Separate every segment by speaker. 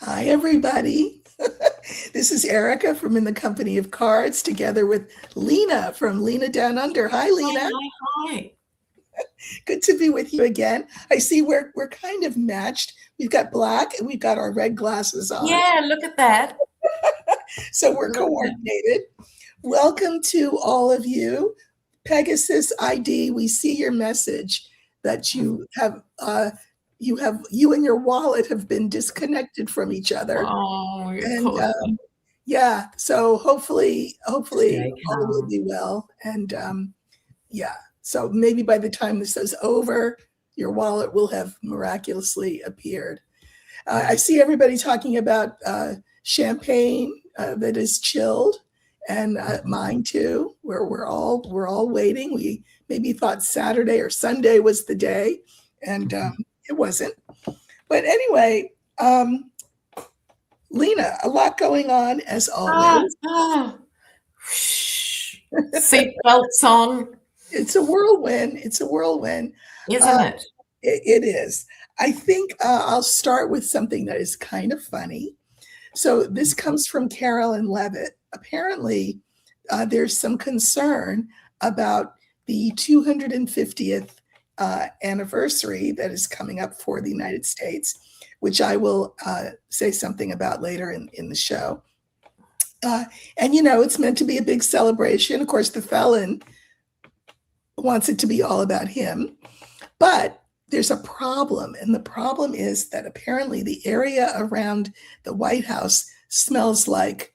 Speaker 1: Hi, everybody. This is Erica from In the Company of Cards, together with Lena from Lena Down Under. Hi, Lena.
Speaker 2: Hi.
Speaker 1: Good to be with you again. I see we're kind of matched. We've got black and we've got our red glasses on.
Speaker 2: Yeah, look at that.
Speaker 1: So we're coordinated. Welcome to all of you. Pegasus ID, we see your message that you and your wallet have been disconnected from each other.
Speaker 2: Oh,
Speaker 1: And yeah, so hopefully all will be well. And yeah, so maybe by the time this is over, your wallet will have miraculously appeared. I see everybody talking about champagne that is chilled, and mine too. We're all waiting. We maybe thought Saturday or Sunday was the day, and it wasn't. But anyway, Lena, a lot going on as always.
Speaker 2: Seatbelts on.
Speaker 1: It's a whirlwind.
Speaker 2: Isn't it?
Speaker 1: It is. I think I'll start with something that is kind of funny. So this comes from Carolyn Levitt. Apparently, there's some concern about the 250th anniversary that is coming up for the United States, which I will say something about later in the show. And, it's meant to be a big celebration. Of course, the felon wants it to be all about him. But there's a problem. And the problem is that apparently the area around the White House smells like,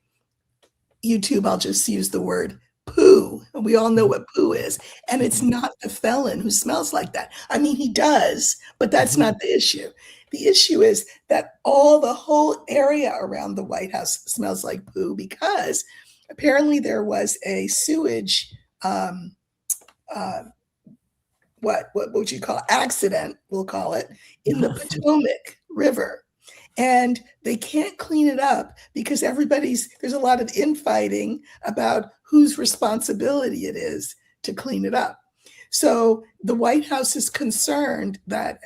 Speaker 1: YouTube, I'll just use the word poo. We all know what poo is. And it's not the felon who smells like that. I mean, he does, but that's not the issue. The issue is that the whole area around the White House smells like poo because apparently there was a sewage, what would you call it? Accident, we'll call it, in the Potomac River. And they can't clean it up because there's a lot of infighting about whose responsibility it is to clean it up. So the White House is concerned that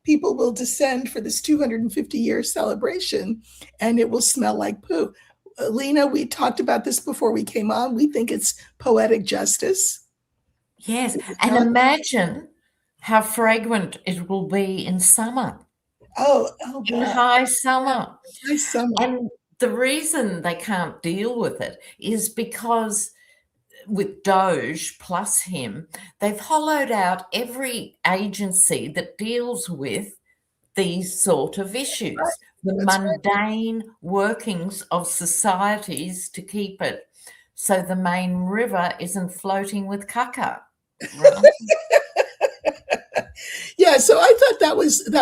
Speaker 1: people will descend for this 250-year celebration and it will smell like poo. Lena, we talked about this before we came on. We think it's poetic justice.
Speaker 2: Yes, and imagine how fragrant it will be in summer.
Speaker 1: Oh,
Speaker 2: in high summer.
Speaker 1: High summer.
Speaker 2: And the reason they can't deal with it is because with Doge plus him, they've hollowed out every agency that deals with these sort of issues, the mundane workings of societies to keep it so the main river isn't floating with caca. Right?
Speaker 1: Yeah, so I thought that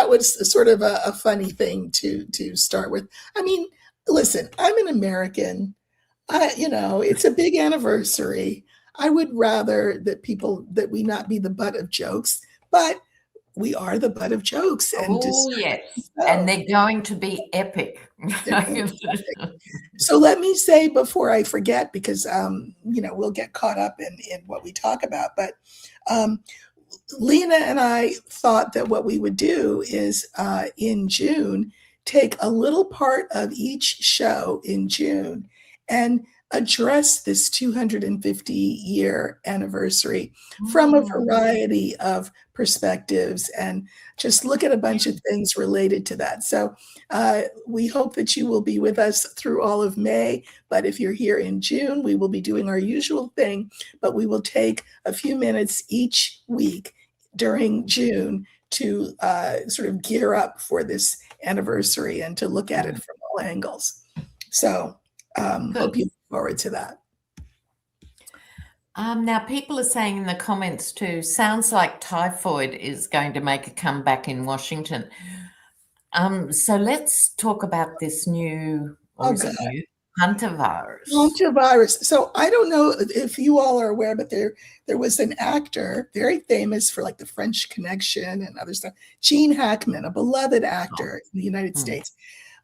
Speaker 1: was sort of a funny thing to start with. I mean, listen, I'm an American. It's a big anniversary. I would rather that we not be the butt of jokes, but we are the butt of jokes.
Speaker 2: And yes, and they're going to be epic.
Speaker 1: So let me say before I forget, because we'll get caught up in what we talk about, but Lena and I thought that what we would do is in June, take a little part of each show in June and address this 250-year anniversary from a variety of perspectives and just look at a bunch of things related to that. So we hope that you will be with us through all of May, but if you're here in June, we will be doing our usual thing, but we will take a few minutes each week during June to sort of gear up for this anniversary and to look at it from all angles. So hope you look forward to that.
Speaker 2: Now, people are saying in the comments too, sounds like typhoid is going to make a comeback in Washington. So let's talk about this new hantavirus.
Speaker 1: Hantavirus. So I don't know if you all are aware, but there was an actor very famous for like The French Connection and other stuff, Gene Hackman, a beloved actor in the United States.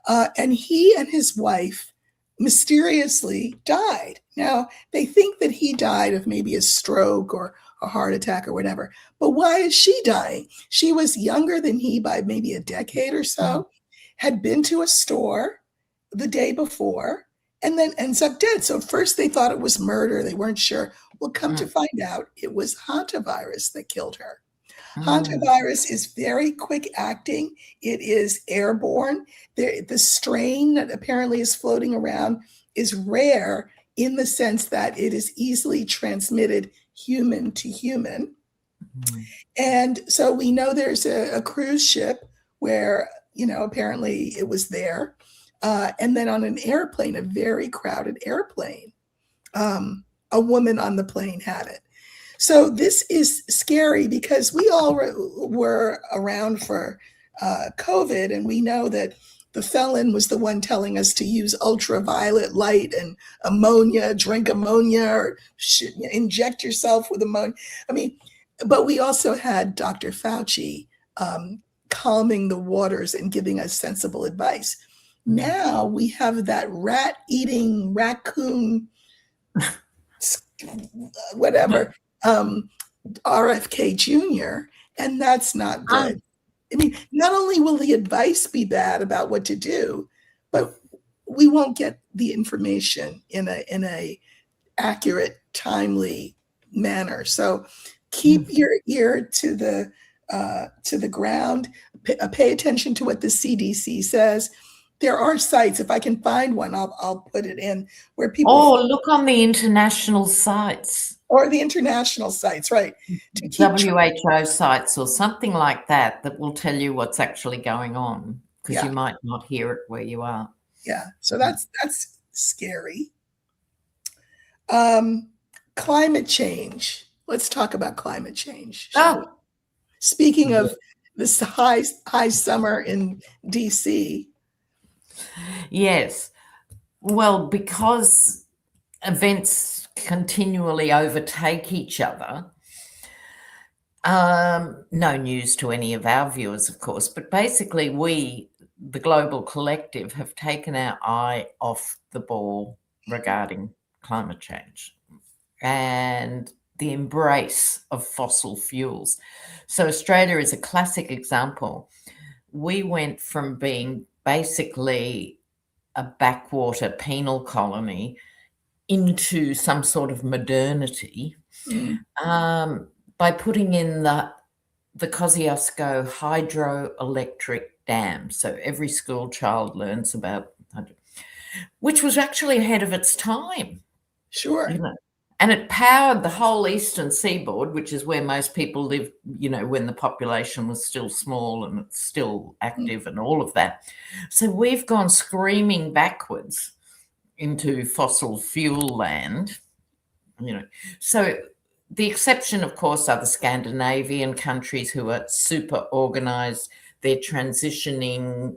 Speaker 1: And he and his wife mysteriously died. Now, they think that he died of maybe a stroke or a heart attack or whatever. But why is she dying? She was younger than he by maybe a decade or so. had been to a store the day before and then ends up dead. So at first they thought it was murder. They weren't sure. Well, come to find out, it was hantavirus that killed her. Hantavirus is very quick acting. It is airborne. The strain that apparently is floating around is rare in the sense that it is easily transmitted human to human. And so we know there's a cruise ship where, apparently it was there. And then on an airplane, a very crowded airplane, a woman on the plane had it. So this is scary because we all were around for COVID, and we know that the felon was the one telling us to use ultraviolet light and ammonia, drink ammonia, or inject yourself with ammonia. But we also had Dr. Fauci calming the waters and giving us sensible advice. Now we have that rat-eating raccoon, whatever, RFK Jr., and that's not good. Not only will the advice be bad about what to do, but we won't get the information in a accurate, timely manner. So keep your ear to the ground. Pay attention to what the CDC says. There are sites. If I can find one, I'll put it in where people.
Speaker 2: Oh, look on the international sites.
Speaker 1: Or the international sites, right?
Speaker 2: WHO sites or something like that will tell you what's actually going on, because you might not hear it where you are.
Speaker 1: Yeah, so that's scary. Climate change. Let's talk about climate change. Speaking of this high summer in DC.
Speaker 2: Yes. Well, because events continually overtake each other. No news to any of our viewers, of course, but basically we, the global collective, have taken our eye off the ball regarding climate change and the embrace of fossil fuels. So Australia is a classic example. We went from being basically a backwater penal colony into some sort of modernity by putting in the Kosciuszko hydroelectric dam. So every school child learns about, which was actually ahead of its time.
Speaker 1: Sure.
Speaker 2: And it powered the whole eastern seaboard, which is where most people lived, when the population was still small and it's still active and all of that. So we've gone screaming backwards into fossil fuel land, So the exception, of course, are the Scandinavian countries who are super organized. They're transitioning,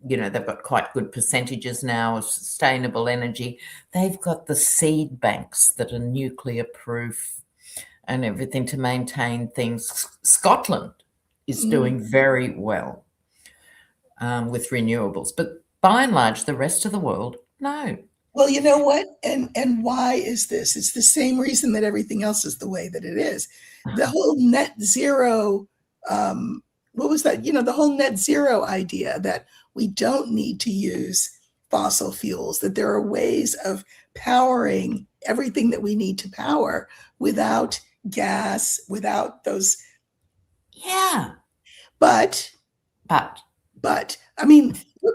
Speaker 2: they've got quite good percentages now of sustainable energy. They've got the seed banks that are nuclear proof and everything to maintain things. Scotland is doing very well with renewables, but by and large, the rest of the world, no.
Speaker 1: Well, you know what? And why is this? It's the same reason that everything else is the way that it is. The whole net zero, what was that? The whole net zero idea that we don't need to use fossil fuels, that there are ways of powering everything that we need to power without gas, without those.
Speaker 2: Yeah.
Speaker 1: But, look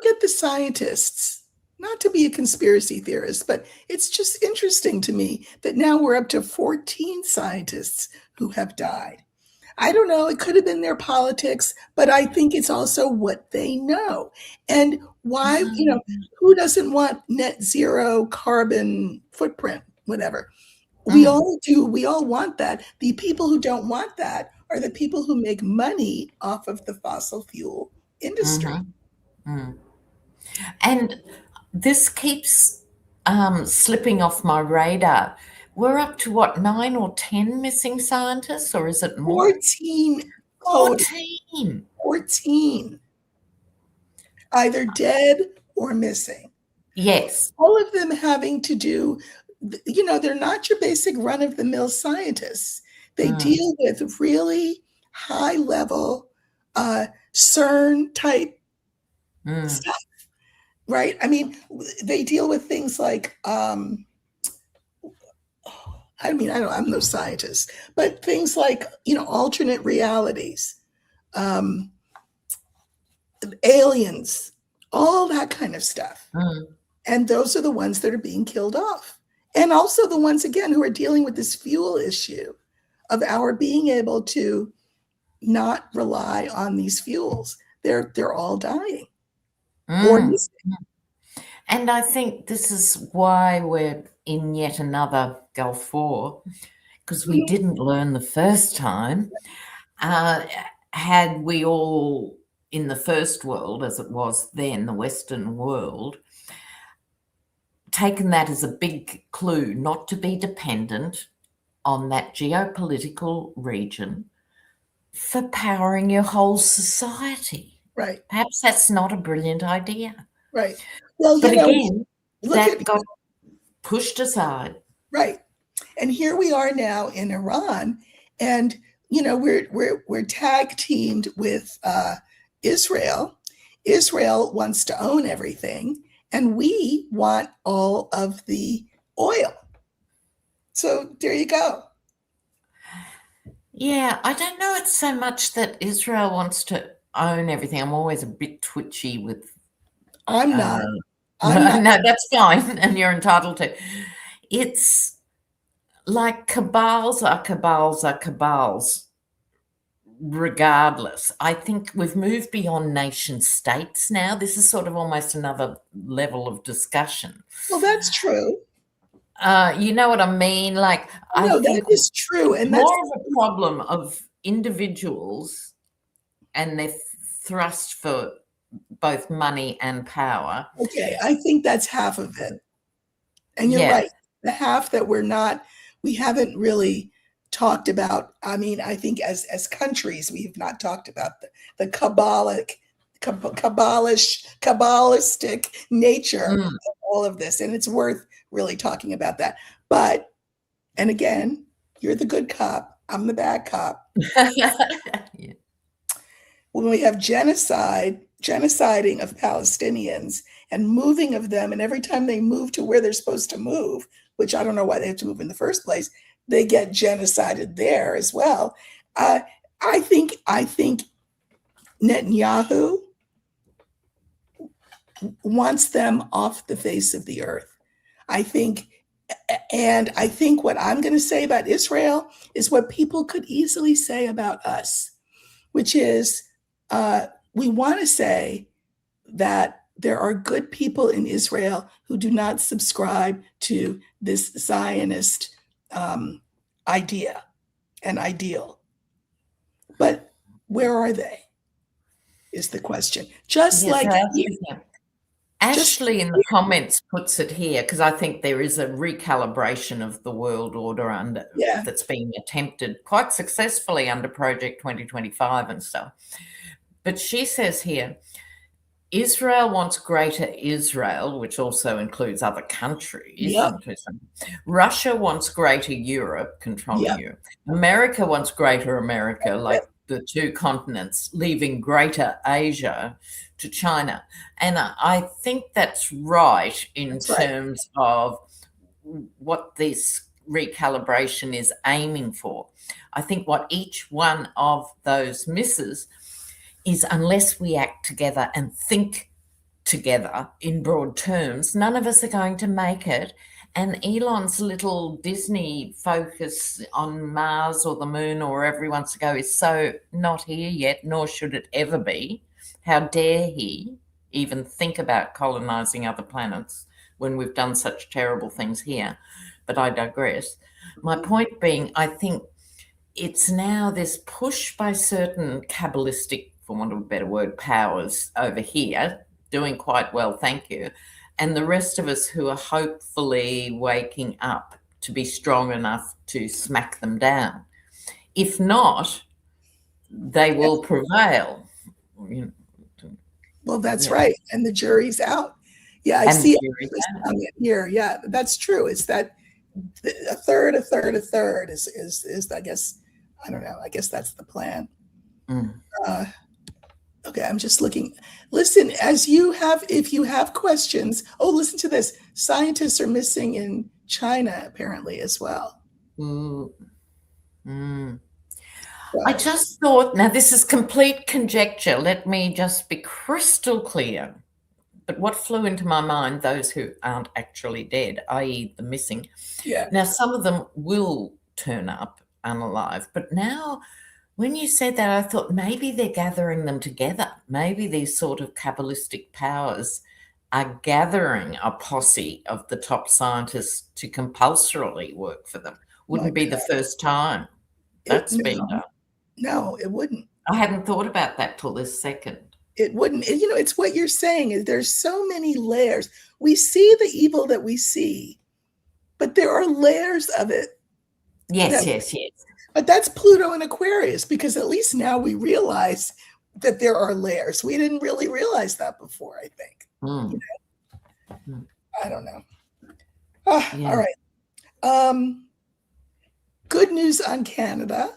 Speaker 1: at the scientists. Not to be a conspiracy theorist, but it's just interesting to me that now we're up to 14 scientists who have died. I don't know, it could have been their politics, but I think it's also what they know. And why, who doesn't want net zero carbon footprint, whatever. We all do, we all want that. The people who don't want that are the people who make money off of the fossil fuel industry.
Speaker 2: And this keeps slipping off my radar. We're up to what, 9 or 10 missing scientists, or is it more?
Speaker 1: 14.
Speaker 2: 14.
Speaker 1: 14. Either dead or missing.
Speaker 2: Yes.
Speaker 1: All of them having to do, they're not your basic run-of-the-mill scientists. They deal with really high-level CERN-type stuff, right? I mean, they deal with things like, I'm no scientist, but things like, alternate realities, um, aliens, all that kind of stuff. And those are the ones that are being killed off. And also the ones, again, who are dealing with this fuel issue of our being able to not rely on these fuels. They're all dying. Or
Speaker 2: and I think this is why we're in yet another Gulf War, because we didn't learn the first time. Had we all in the first world, as it was then, the Western world, taken that as a big clue not to be dependent on that geopolitical region for powering your whole society.
Speaker 1: Right.
Speaker 2: Perhaps that's not a brilliant idea.
Speaker 1: Right. Well,
Speaker 2: but again, that got pushed aside.
Speaker 1: Right. And here we are now in Iran, and we're tag teamed with Israel. Israel wants to own everything, and we want all of the oil. So there you go.
Speaker 2: Yeah, I don't know it's so much that Israel wants to own everything. I'm always a bit twitchy with...
Speaker 1: I'm not.
Speaker 2: No, that's fine, and you're entitled to. It's like cabals are cabals are cabals, regardless. I think we've moved beyond nation states now. This is sort of almost another level of discussion.
Speaker 1: Well, that's true.
Speaker 2: You know what I mean? Like, I think
Speaker 1: that is true, and
Speaker 2: more of a problem of individuals and their thrust for both money and power.
Speaker 1: Okay, I think that's half of it. And you're right. The half that we haven't really talked about. I mean, I think as countries, we have not talked about the Kabbalistic nature of all of this. And it's worth really talking about that. But, and again, you're the good cop, I'm the bad cop.
Speaker 2: Yeah.
Speaker 1: When we have genociding of Palestinians and moving of them, and every time they move to where they're supposed to move, which I don't know why they have to move in the first place, they get genocided there as well. I think Netanyahu wants them off the face of the earth. I think what I'm going to say about Israel is what people could easily say about us, which is we want to say that there are good people in Israel who do not subscribe to this Zionist idea and ideal. But where are they, is the question.
Speaker 2: Ashley in the comments puts it here, because I think there is a recalibration of the world order that's being attempted quite successfully under Project 2025 and stuff. But she says here, Israel wants greater Israel, which also includes other countries.
Speaker 1: Yep.
Speaker 2: Russia wants greater Europe, controlling Europe. America wants greater America, like the two continents, leaving greater Asia to China. And I think that's right in terms of what this recalibration is aiming for. I think what each one of those misses is, unless we act together and think together in broad terms, none of us are going to make it. And Elon's little Disney focus on Mars or the moon or wherever he wants to go is so not here yet, nor should it ever be. How dare he even think about colonizing other planets when we've done such terrible things here? But I digress. My point being, I think it's now this push by certain Kabbalistic, for want of a better word, powers over here, doing quite well, thank you, and the rest of us who are hopefully waking up to be strong enough to smack them down. If not, they will prevail.
Speaker 1: Well, that's right. And the jury's out. Yeah, I see it here. Yeah, that's true. It's that a third is I guess, I don't know. I guess that's the plan. Okay, I'm just looking. Listen, if you have questions, listen to this. Scientists are missing in China apparently as well.
Speaker 2: Mm, mm. I
Speaker 1: So,
Speaker 2: just thought, now this is complete conjecture. Let me just be crystal clear. But what flew into my mind, those who aren't actually dead, i.e., the missing.
Speaker 1: yeah,
Speaker 2: Now, some of them will turn up unalive, but now when you said that, I thought maybe they're gathering them together. Maybe these sort of Kabbalistic powers are gathering a posse of the top scientists to compulsorily work for them.
Speaker 1: my
Speaker 2: Wouldn't be the
Speaker 1: God.
Speaker 2: first time that's been
Speaker 1: No,
Speaker 2: done.
Speaker 1: no, it wouldn't.
Speaker 2: I hadn't thought about that till this second.
Speaker 1: It wouldn't. It's what you're saying is there's so many layers. We see the evil that we see, but there are layers of it that,
Speaker 2: Yes, yes, yes.
Speaker 1: but that's Pluto and Aquarius, because at least now we realize that there are layers. We didn't really realize that before, I think.
Speaker 2: Mm.
Speaker 1: I don't know. Oh,
Speaker 2: Yeah.
Speaker 1: all right. Good news on Canada.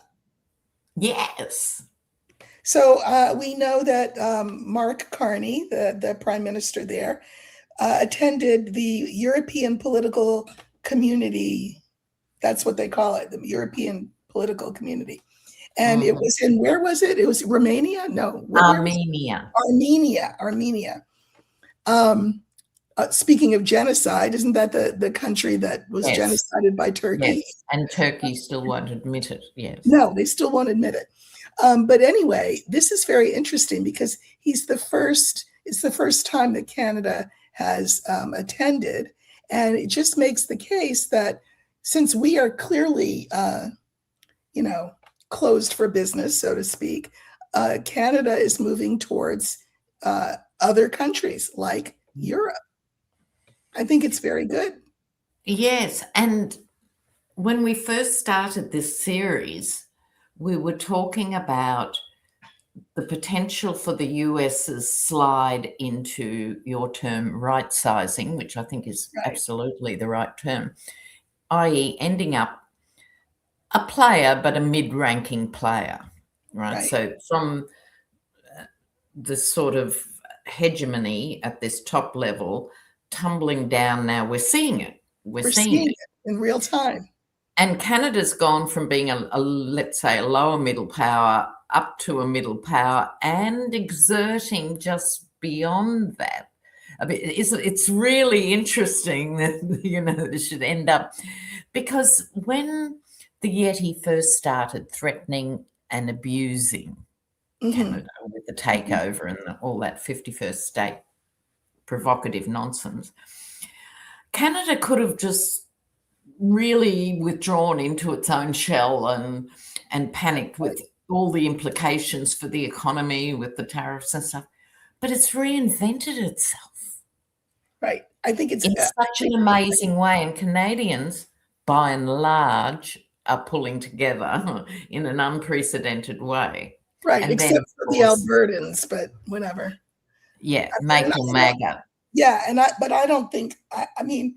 Speaker 2: Yes.
Speaker 1: So we know that Mark Carney, the prime minister there, attended the European Political Community. That's what they call it, the European Political Community. And it was in, where was it? It was Romania? No.
Speaker 2: Armenia.
Speaker 1: Armenia. Speaking of genocide, isn't that the country that was genocided by Turkey?
Speaker 2: Yes, and Turkey still won't admit it, yes.
Speaker 1: No, they still won't admit it. But anyway, this is very interesting because it's the first time that Canada has attended. And it just makes the case that since we are clearly, closed for business, so to speak, Canada is moving towards other countries like Europe. I think it's very good.
Speaker 2: Yes, and when we first started this series, we were talking about the potential for the US's slide into your term right sizing, which I think is absolutely the right term, i.e., ending up a player, but a mid-ranking player, right? So from the sort of hegemony at this top level, tumbling down now, we're seeing it.
Speaker 1: We're seeing it in real time.
Speaker 2: And Canada's gone from being let's say, a lower middle power up to a middle power and exerting just beyond that. I mean, it's really interesting that, this should end up, because when the Yeti first started threatening and abusing Canada with the takeover and all that 51st state provocative nonsense, Canada could have just really withdrawn into its own shell and panicked with all the implications for the economy with the tariffs and stuff. But it's reinvented itself.
Speaker 1: Right. I think it's
Speaker 2: in such an amazing way. And Canadians, by and large, are pulling together in an unprecedented way.
Speaker 1: Right,
Speaker 2: And
Speaker 1: except
Speaker 2: then,
Speaker 1: for the Albertans, but whatever.
Speaker 2: Yeah, make or MAGA.
Speaker 1: Yeah, but I don't think, I mean,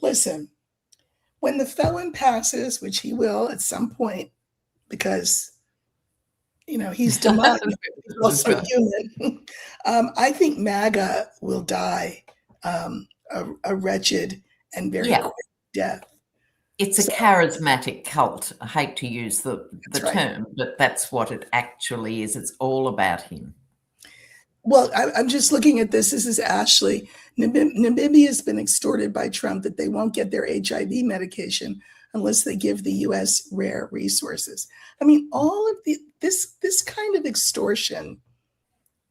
Speaker 1: listen, when the felon passes, which he will at some point, because, he's demonic, he's also human, I think MAGA will die a wretched and very quick death.
Speaker 2: It's a charismatic cult. I hate to use the term, but that's what it actually is. It's all about him.
Speaker 1: Well, I'm just looking at this. This is Ashley. Namibia has been extorted by Trump that they won't get their HIV medication unless they give the U.S. rare resources. I mean, all of this kind of extortion,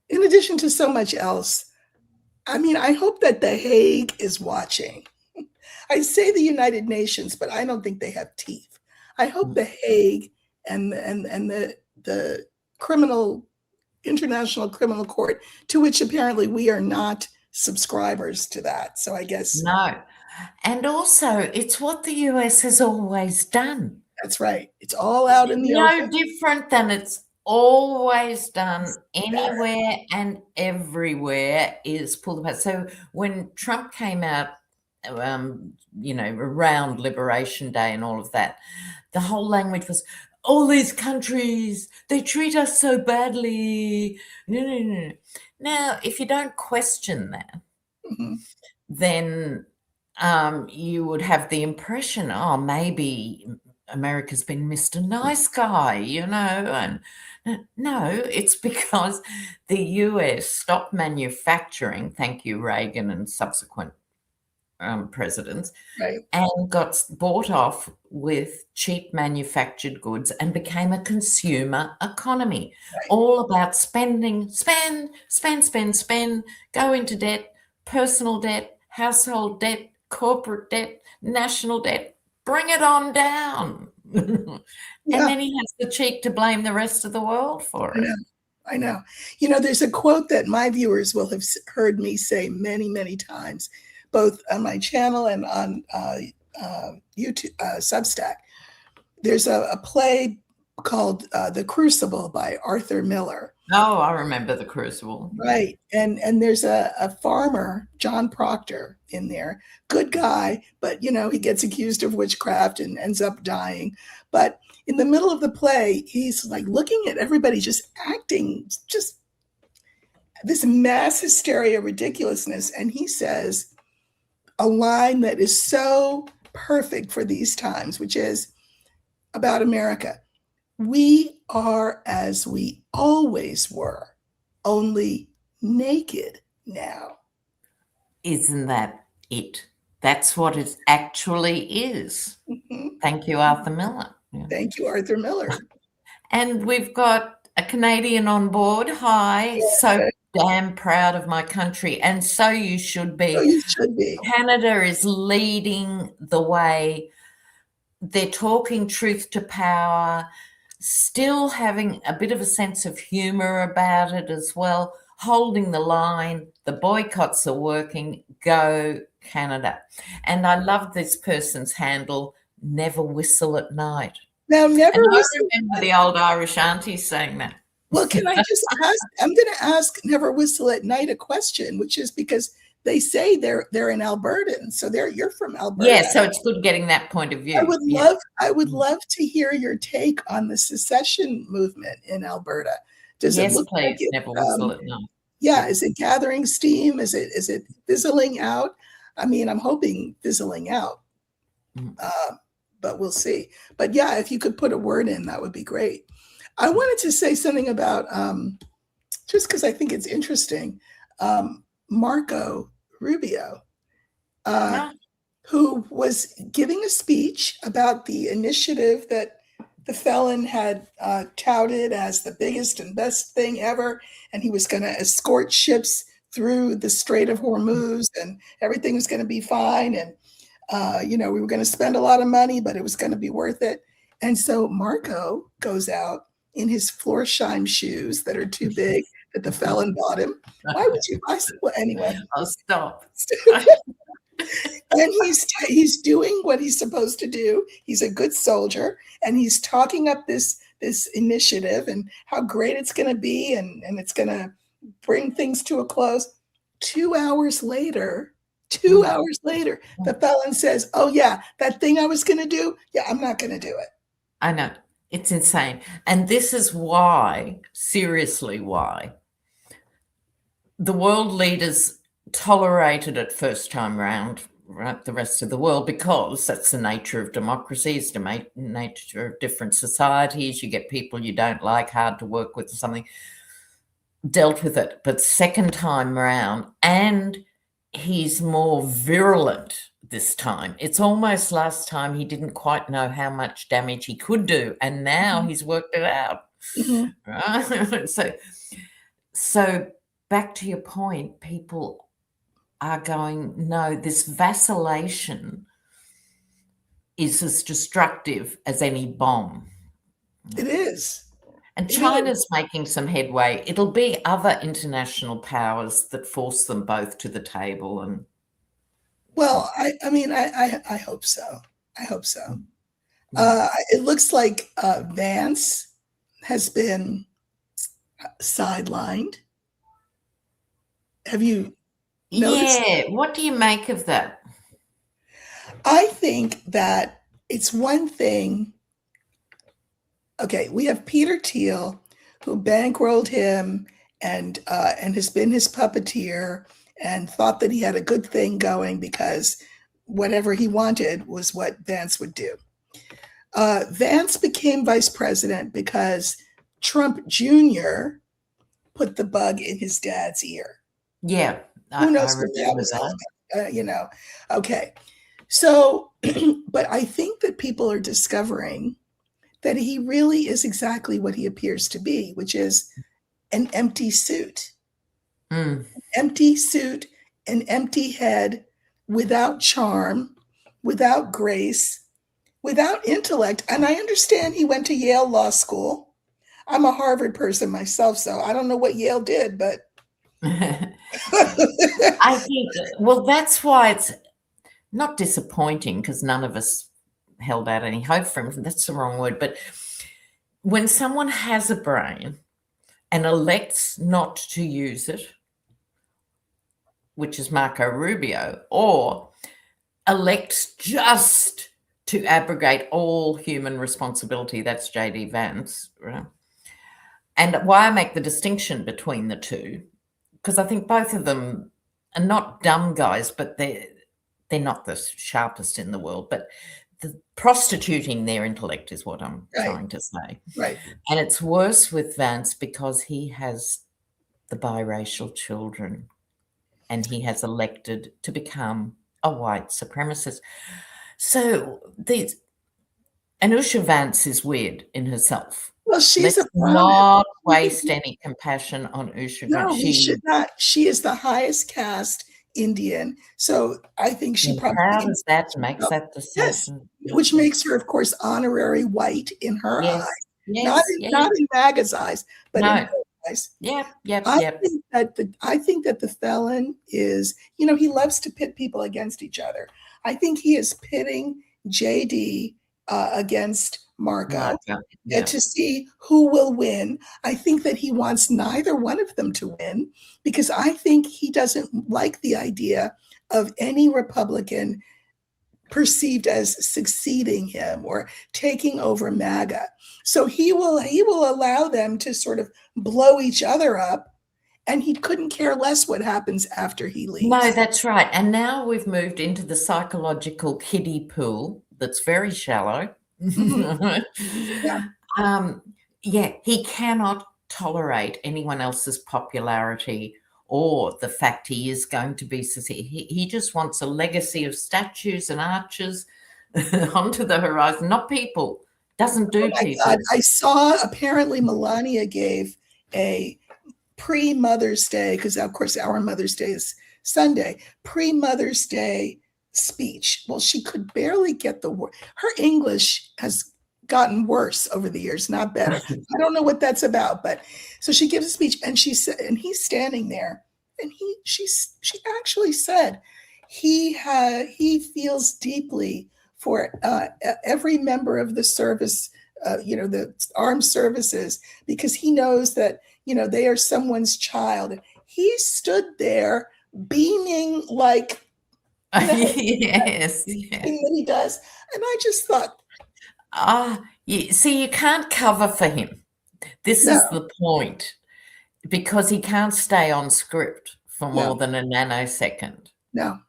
Speaker 1: in addition to so much else, I mean, I hope that The Hague is watching. I say the United Nations, but I don't think they have teeth. I hope The Hague and the International Criminal Court, to which apparently we are not subscribers to that. So I guess.
Speaker 2: No. And also, it's what the US has always done.
Speaker 1: That's right. It's all out in the open.
Speaker 2: No different than it's always done anywhere and everywhere is pull the past. So when Trump came out, around Liberation Day and all of that, the whole language was, all these countries, they treat us so badly. No, no, no. Now, if you don't question that,
Speaker 1: Mhm.
Speaker 2: then you would have the impression, oh, maybe America's been Mr. Nice Guy, and no, it's because the US stopped manufacturing, thank you, Reagan and subsequent presidents,
Speaker 1: Right.
Speaker 2: and got bought off with cheap manufactured goods and became a consumer economy,
Speaker 1: Right.
Speaker 2: all about spending, spend, spend, spend, spend, go into debt, personal debt, household debt, corporate debt, national debt, bring it on down. And
Speaker 1: Yeah,
Speaker 2: then he has the cheek to blame the rest of the world for
Speaker 1: I
Speaker 2: it.
Speaker 1: know. I know. There's a quote that my viewers will have heard me say many, many times, both on my channel and on YouTube, Substack. There's a play called The Crucible by Arthur Miller.
Speaker 2: Oh, I remember the Crucible.
Speaker 1: Right. And there's a farmer, John Proctor, in there. Good guy, but he gets accused of witchcraft and ends up dying. But in the middle of the play, he's like looking at everybody just acting just this mass hysteria, ridiculousness. And he says a line that is so perfect for these times, which is about America. We are as we always were, only naked now.
Speaker 2: Isn't that it? That's what it actually is.
Speaker 1: Mhm.
Speaker 2: Thank you, Arthur Miller. Yeah.
Speaker 1: Thank you, Arthur Miller.
Speaker 2: And we've got a Canadian on board. Hi, so damn proud of my country, and so you should be.
Speaker 1: Oh, you should be.
Speaker 2: Canada is leading the way. They're talking truth to power, still having a bit of a sense of humor about it as well, holding the line. The boycotts are working. Go Canada. And I love this person's handle, never whistle at night.
Speaker 1: Now, never
Speaker 2: And I
Speaker 1: whistle.
Speaker 2: remember the old Irish aunties saying that.
Speaker 1: Well, can I just ask? I'm going to ask Never Whistle at Night a question, which is because they say they're an Albertan, so you're from Alberta.
Speaker 2: Yeah, so it's good getting that point of view.
Speaker 1: I would love to hear your take on the secession movement in Alberta. Does it look
Speaker 2: please,
Speaker 1: like it?
Speaker 2: never whistle at night.
Speaker 1: Yeah, is it gathering steam? Is it fizzling out? I mean, I'm hoping fizzling out, but we'll see. But yeah, if you could put a word in, that would be great. I wanted to say something about just because I think it's interesting. Marco Rubio, who was giving a speech about the initiative that the felon had touted as the biggest and best thing ever, and he was going to escort ships through the Strait of Hormuz, and everything was going to be fine, and we were going to spend a lot of money, but it was going to be worth it. And so Marco goes out in his Florsheim shoes that are too big that the felon bought him. Why would you buy some? Well, anyway.
Speaker 2: I'll stop.
Speaker 1: And he's doing what he's supposed to do. He's a good soldier, and he's talking up this initiative and how great it's going to be, and it's going to bring things to a close. 2 hours later, the felon says, "Oh yeah, that thing I was going to do, yeah, I'm not going to do it."
Speaker 2: I know. It's insane. And this is why, seriously why, the world leaders tolerated it first time round, right, the rest of the world, because that's the nature of democracies, the nature of different societies. You get people you don't like, hard to work with or something, dealt with it. But second time round, and he's more virulent this time. It's almost last time he didn't quite know how much damage he could do, and now he's worked it out. Right? So back to your point, people are going, no, this vacillation is as destructive as any bomb.
Speaker 1: It is.
Speaker 2: And China's making some headway. It'll be other international powers that force them both to the table. And
Speaker 1: well, I mean, I hope so. I hope so. It looks like Vance has been sidelined. Have you noticed?
Speaker 2: Yeah. What do you make of that?
Speaker 1: I think that it's one thing Okay, we have Peter Thiel, who bankrolled him and has been his puppeteer and thought that he had a good thing going because whatever he wanted was what Vance would do. Vance became vice president because Trump Jr. put the bug in his dad's ear.
Speaker 2: Yeah,
Speaker 1: Who
Speaker 2: I
Speaker 1: knows what that
Speaker 2: remember
Speaker 1: was all
Speaker 2: that.
Speaker 1: about? Okay. So, but I think that people are discovering that he really is exactly what he appears to be, which is an empty suit.
Speaker 2: Mm.
Speaker 1: Empty suit, an empty head, without charm, without grace, without intellect. And I understand he went to Yale Law School. I'm a Harvard person myself, so I don't know what Yale did, but
Speaker 2: I think, well, that's why it's not disappointing, because none of us held out any hope for him. That's the wrong word. But when someone has a brain and elects not to use it, which is Marco Rubio, or elects just to abrogate all human responsibility, that's JD Vance, right? And why I make the distinction between the two, because I think both of them are not dumb guys, but they're not the sharpest in the world, but prostituting their intellect is what I'm trying to say.
Speaker 1: Right.
Speaker 2: And it's worse with Vance because he has the biracial children and he has elected to become a white supremacist. So Anusha Vance is weird in herself.
Speaker 1: Well, she's
Speaker 2: Let's not waste any compassion on Usha.
Speaker 1: No, we should not. She is the highest caste Indian, so I think she probably.
Speaker 2: How does that makes that decision?
Speaker 1: Yes, which makes her, of course, honorary white in her eyes.
Speaker 2: Yes,
Speaker 1: not in MAGA's eyes, but in her eyes. I think that the felon is, he loves to pit people against each other. I think he is pitting JD against Marco to see who will win. I think that he wants neither one of them to win because I think he doesn't like the idea of any Republican perceived as succeeding him or taking over MAGA. So he will allow them to sort of blow each other up, and he couldn't care less what happens after he leaves.
Speaker 2: No, that's right. And now we've moved into the psychological kiddie pool that's very shallow. He cannot tolerate anyone else's popularity or the fact he is going to be, he just wants a legacy of statues and arches onto the horizon, not people. Doesn't do people.
Speaker 1: God. I saw apparently Melania gave a pre-Mother's Day, because of course our Mother's Day is Sunday, pre-Mother's Day speech. Well, she could barely get the word. Her English has gotten worse over the years, not better. I don't know what that's about, but so she gives a speech and she said, and he's standing there, and she actually said he feels deeply for every member of the service, the armed services, because he knows that they are someone's child. He stood there beaming like
Speaker 2: yes,
Speaker 1: that he does, and I just thought.
Speaker 2: See, you can't cover for him. This is the point, because he can't stay on script for more than a nanosecond.
Speaker 1: No.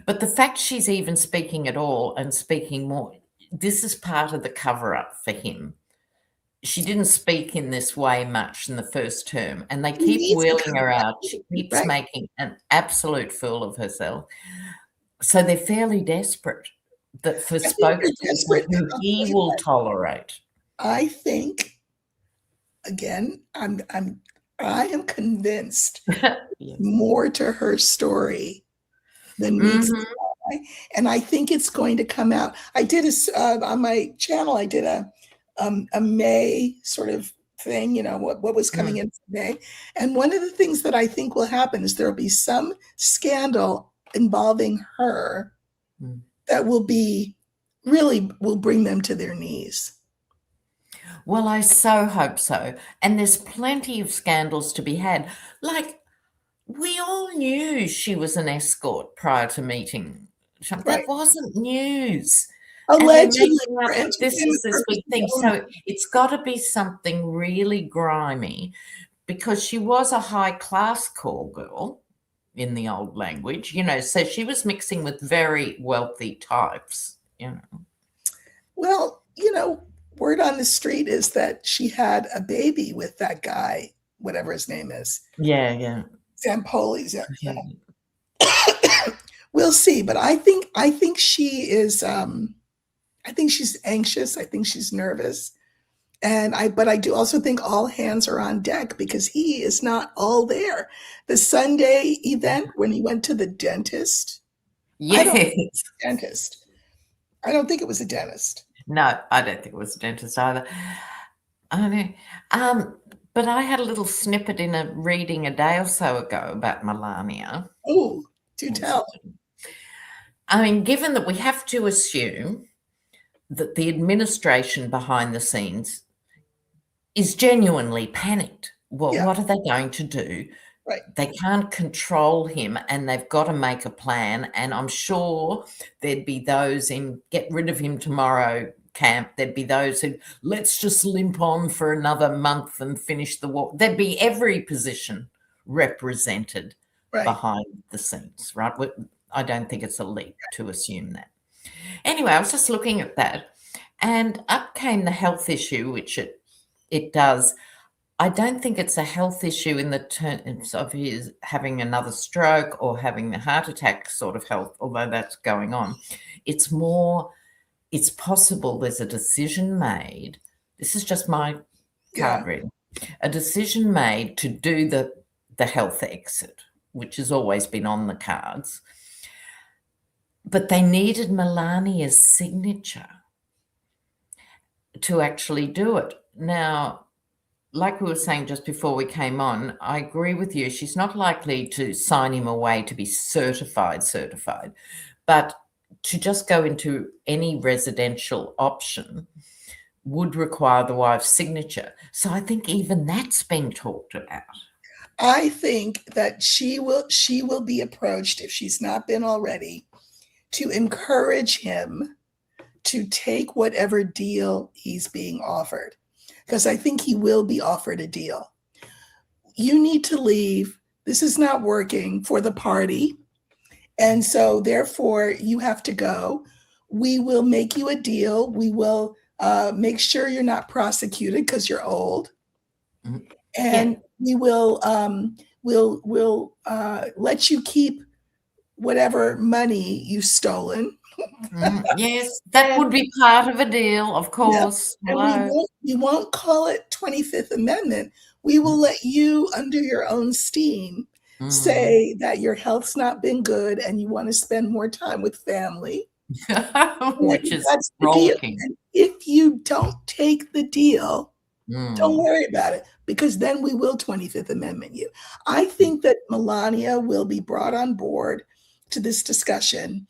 Speaker 2: But the fact she's even speaking at all and speaking more, this is part of the cover-up for him. She didn't speak in this way much in the first term, and they keep wheeling her out. She keeps making an absolute fool of herself. So they're fairly desperate that for spokespeople who he will tolerate.
Speaker 1: I think, again, I am convinced more to her story than meets the eye, and I think it's going to come out. I did on my channel. I did a May sort of thing, what was coming in May, and one of the things that I think will happen is there'll be some scandal involving her that will bring them to their knees.
Speaker 2: Well, I so hope so. And there's plenty of scandals to be had. Like, we all knew she was an escort prior to meeting Trump. That wasn't news. And they're
Speaker 1: Allegedly
Speaker 2: making
Speaker 1: for
Speaker 2: up this is
Speaker 1: entertainment
Speaker 2: this big
Speaker 1: purposes
Speaker 2: thing.
Speaker 1: only.
Speaker 2: So it's got to be something really grimy, because she was a high class call girl in the old language, so she was mixing with very wealthy types.
Speaker 1: Well, word on the street is that she had a baby with that guy, whatever his name is,
Speaker 2: Yeah, yeah.
Speaker 1: Zampoli's.
Speaker 2: Yeah.
Speaker 1: We'll see, but I think she is. I think she's anxious. I think she's nervous, but I do also think all hands are on deck because he is not all there. The Sunday event when he went to the dentist, I don't think
Speaker 2: Yes.
Speaker 1: it was a dentist. I don't think it was a dentist.
Speaker 2: No, I don't think it was a dentist either. I know. But I had a little snippet in a reading a day or so ago about Melania.
Speaker 1: Oh, do tell.
Speaker 2: I mean, given that we have to assume that the administration behind the scenes is genuinely panicked. Well,
Speaker 1: Yeah,
Speaker 2: what are they going to do?
Speaker 1: right.
Speaker 2: They can't control him, and they've got to make a plan. And I'm sure there'd be those in get rid of him tomorrow camp. There'd be those who let's just limp on for another month and finish the war. There'd be every position represented
Speaker 1: Right.
Speaker 2: behind the scenes, right? I don't think it's a leap to assume that. Anyway, I was just looking at that, and up came the health issue, which it does. I don't think it's a health issue in the terms of his having another stroke or having a heart attack sort of health, although that's going on. It's more, it's possible there's a decision made. This is just my card reading. A decision made to do the health exit, which has always been on the cards. But they needed Melania's signature to actually do it. Now, like we were saying just before we came on, I agree with you. She's not likely to sign him away to be certified, but to just go into any residential option would require the wife's signature. So I think even that's being talked about.
Speaker 1: I think that she will be approached, if she's not been already, to encourage him to take whatever deal he's being offered, because I think he will be offered a deal. You need to leave. This is not working for the party. And so therefore you have to go. We will make you a deal. We will make sure you're not prosecuted because you're old. And we will we'll let you keep whatever money you've stolen.
Speaker 2: Yes, that would be part of a deal, of course.
Speaker 1: Yeah. And we won't call it 25th Amendment. We will let you, under your own steam, say that your health's not been good and you want to spend more time with family.
Speaker 2: Which is
Speaker 1: that's the deal. And if you don't take the deal, don't worry about it, because then we will 25th Amendment you. I think that Melania will be brought on board to this discussion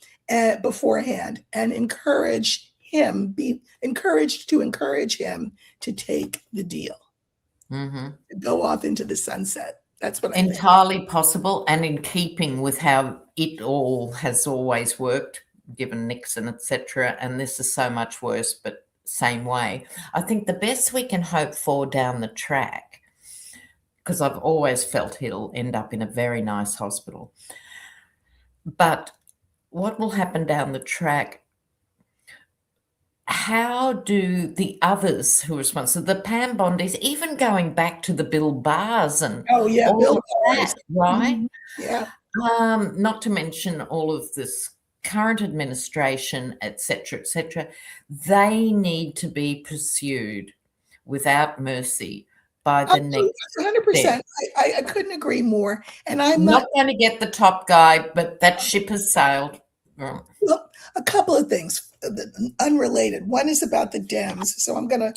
Speaker 1: beforehand and encourage him to take the deal, go off into the sunset. That's what I think.
Speaker 2: Entirely possible, and in keeping with how it all has always worked, given Nixon, etc. And this is so much worse, but same way. I think the best we can hope for down the track, because I've always felt he'll end up in a very nice hospital, but what will happen down the track? How do the others who are responsible, the Pam Bondis, even going back to the Bill Barrs and
Speaker 1: all
Speaker 2: Bill of that, right?
Speaker 1: Yeah.
Speaker 2: Not to mention all of this current administration, etc., they need to be pursued without mercy by the next
Speaker 1: 100%. I couldn't agree more. And I'm
Speaker 2: not going to get the top guy, but that ship has sailed.
Speaker 1: Well, a couple of things unrelated. One is about the Dems, so I'm gonna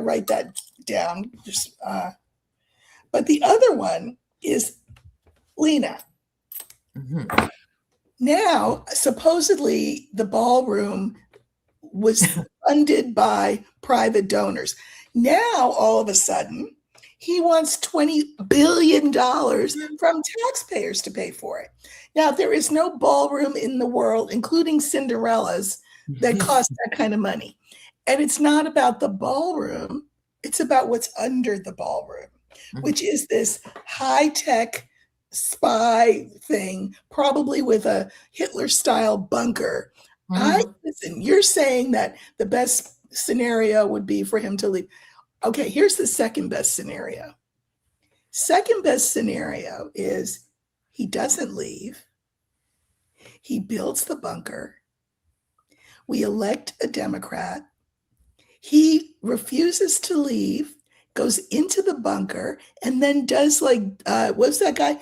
Speaker 1: write that down. But the other one is Lena. Now, supposedly, the ballroom was funded by private donors. Now, all of a sudden, he wants $20 billion from taxpayers to pay for it. Now, there is no ballroom in the world, including Cinderella's, that cost that kind of money. And it's not about the ballroom, it's about what's under the ballroom, which is this high-tech spy thing, probably with a Hitler-style bunker. Listen, you're saying that the best scenario would be for him to leave. Okay, here's the second best scenario. Second best scenario is he doesn't leave. He builds the bunker. We elect a Democrat. He refuses to leave, goes into the bunker, and then does like, what's that guy?